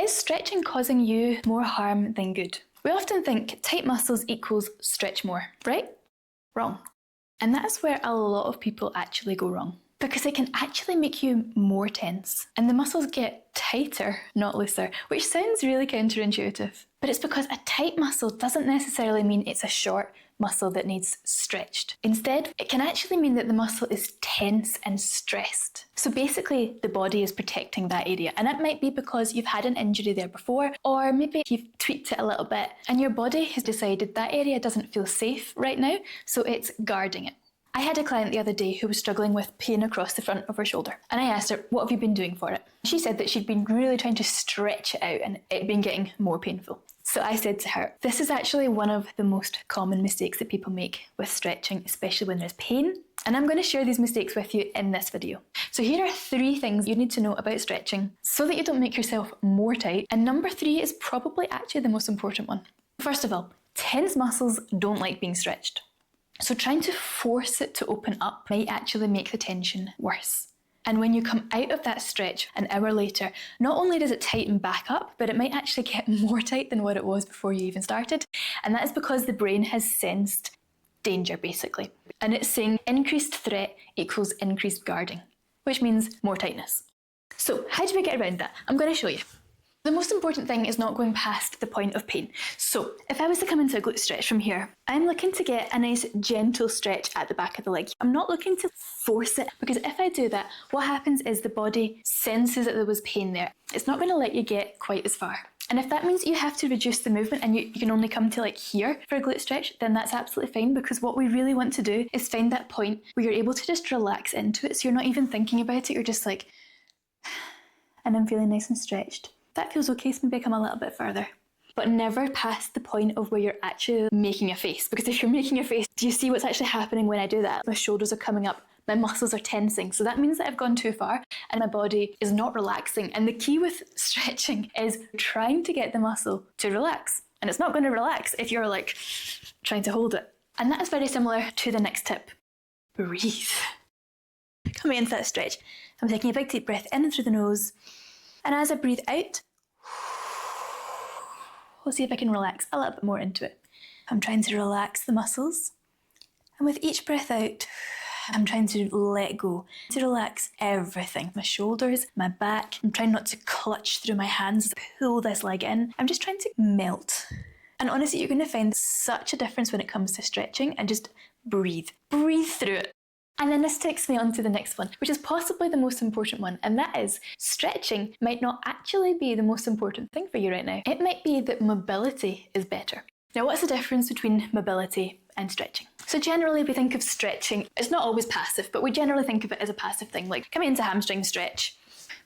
Is stretching causing you more harm than good? We often think tight muscles equals stretch more, right? Wrong. And that's where a lot of people actually go wrong, because it can actually make you more tense and the muscles get tighter, not looser, which sounds really counterintuitive. But it's because a tight muscle doesn't necessarily mean it's a short muscle that needs stretched. Instead, it can actually mean that the muscle is tense and stressed. So basically, the body is protecting that area. And that might be because you've had an injury there before, or maybe you've tweaked it a little bit and your body has decided that area doesn't feel safe right now, so it's guarding it. I had a client the other day who was struggling with pain across the front of her shoulder, and I asked her, what have you been doing for it? She said that she'd been really trying to stretch it out and it'd been getting more painful. So I said to her, this is actually one of the most common mistakes that people make with stretching, especially when there's pain. And I'm going to share these mistakes with you in this video. So here are 3 things you need to know about stretching so that you don't make yourself more tight. And number 3 is probably actually the most important one. First of all, tense muscles don't like being stretched. So trying to force it to open up might actually make the tension worse. And when you come out of that stretch an hour later, not only does it tighten back up, but it might actually get more tight than what it was before you even started. And that is because the brain has sensed danger, basically. And it's saying increased threat equals increased guarding, which means more tightness. So how do we get around that? I'm going to show you. The most important thing is not going past the point of pain. So if I was to come into a glute stretch from here, I'm looking to get a nice gentle stretch at the back of the leg. I'm not looking to force it, because if I do that, what happens is the body senses that there was pain there. It's not going to let you get quite as far. And if that means you have to reduce the movement and you can only come to like here for a glute stretch, then that's absolutely fine, because what we really want to do is find that point where you're able to just relax into it. So you're not even thinking about it, you're just like, and I'm feeling nice and stretched. That feels okay, so maybe I come a little bit further. But never past the point of where you're actually making a face. Because if you're making a face, do you see what's actually happening when I do that? My shoulders are coming up, my muscles are tensing. So that means that I've gone too far and my body is not relaxing. And the key with stretching is trying to get the muscle to relax. And it's not going to relax if you're like trying to hold it. And that is very similar to the next tip. Breathe. Coming into that stretch, I'm taking a big deep breath in through the nose. And as I breathe out, we'll see if I can relax a little bit more into it. I'm trying to relax the muscles. And with each breath out, I'm trying to let go, to relax everything. My shoulders, my back. I'm trying not to clutch through my hands, pull this leg in. I'm just trying to melt. And honestly, you're going to find such a difference when it comes to stretching, and just breathe. Breathe through it. And then this takes me on to the next one, which is possibly the most important one, and that is stretching might not actually be the most important thing for you right now. It might be that mobility is better. Now, what's the difference between mobility and stretching? So generally we think of stretching, it's not always passive, but we generally think of it as a passive thing, like coming into hamstring stretch,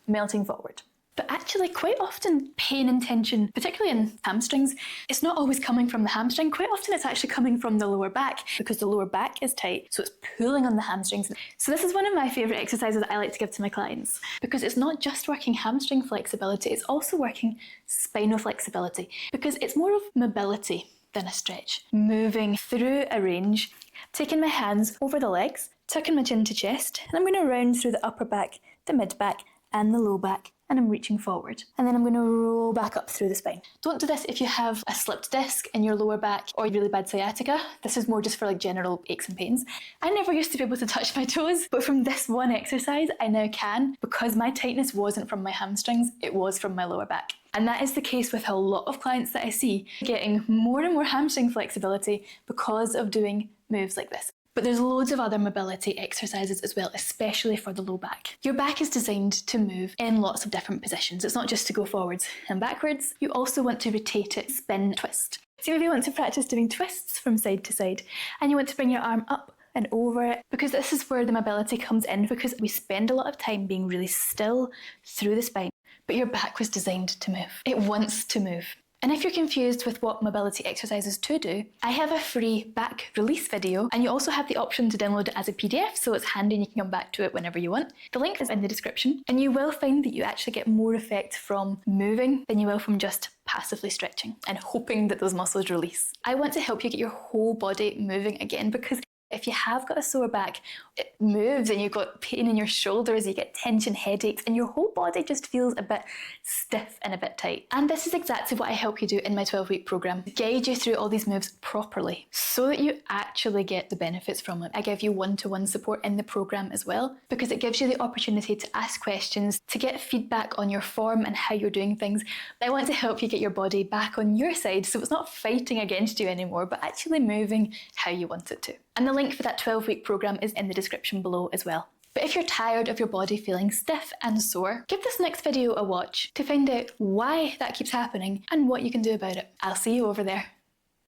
melting forward. But actually, quite often, pain and tension, particularly in hamstrings, it's not always coming from the hamstring. Quite often it's actually coming from the lower back, because the lower back is tight, so it's pulling on the hamstrings. So this is one of my favourite exercises I like to give to my clients, because it's not just working hamstring flexibility, it's also working spinal flexibility, because it's more of mobility than a stretch. Moving through a range, taking my hands over the legs, tucking my chin to chest, and I'm going to round through the upper back, the mid back, and the low back. And I'm reaching forward. And then I'm going to roll back up through the spine. Don't do this if you have a slipped disc in your lower back or really bad sciatica. This is more just for like general aches and pains. I never used to be able to touch my toes, but from this one exercise, I now can, because my tightness wasn't from my hamstrings, it was from my lower back. And that is the case with a lot of clients that I see, getting more and more hamstring flexibility because of doing moves like this. But there's loads of other mobility exercises as well, especially for the low back. Your back is designed to move in lots of different positions. It's not just to go forwards and backwards. You also want to rotate it, spin, twist. So if you want to practice doing twists from side to side, and you want to bring your arm up and over it, because this is where the mobility comes in, because we spend a lot of time being really still through the spine, but your back was designed to move. It wants to move. And if you're confused with what mobility exercises to do, I have a free back release video, and you also have the option to download it as a PDF, so it's handy and you can come back to it whenever you want. The link is in the description, and you will find that you actually get more effect from moving than you will from just passively stretching and hoping that those muscles release. I want to help you get your whole body moving again, because If you have got a sore back, it moves and you've got pain in your shoulders, you get tension, headaches, and your whole body just feels a bit stiff and a bit tight. And this is exactly what I help you do in my 12-week program. Guide you through all these moves properly so that you actually get the benefits from it. I give you one-to-one support in the program as well, because it gives you the opportunity to ask questions, to get feedback on your form and how you're doing things. I want to help you get your body back on your side so it's not fighting against you anymore, but actually moving how you want it to. And the link for that 12-week program is in the description below as well. But if you're tired of your body feeling stiff and sore, give this next video a watch to find out why that keeps happening and what you can do about it. I'll see you over there.